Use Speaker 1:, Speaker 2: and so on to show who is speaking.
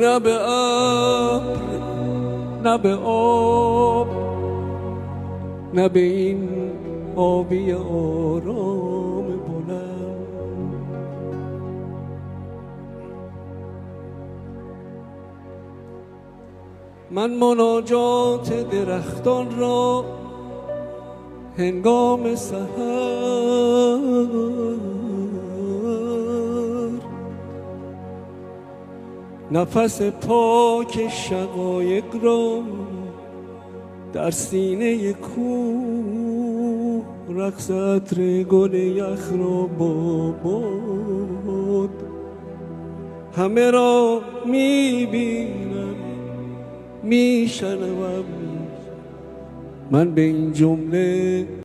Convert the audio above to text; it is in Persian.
Speaker 1: نه به ابر نه به آب نه به این آبی آرام بلند. من مناجات درختان را هنگام سحر نفس پاک شقایق را در سینه کوه، رقص عطر گل یخ را با باد همه را میبینم میشنوم. من به این جمله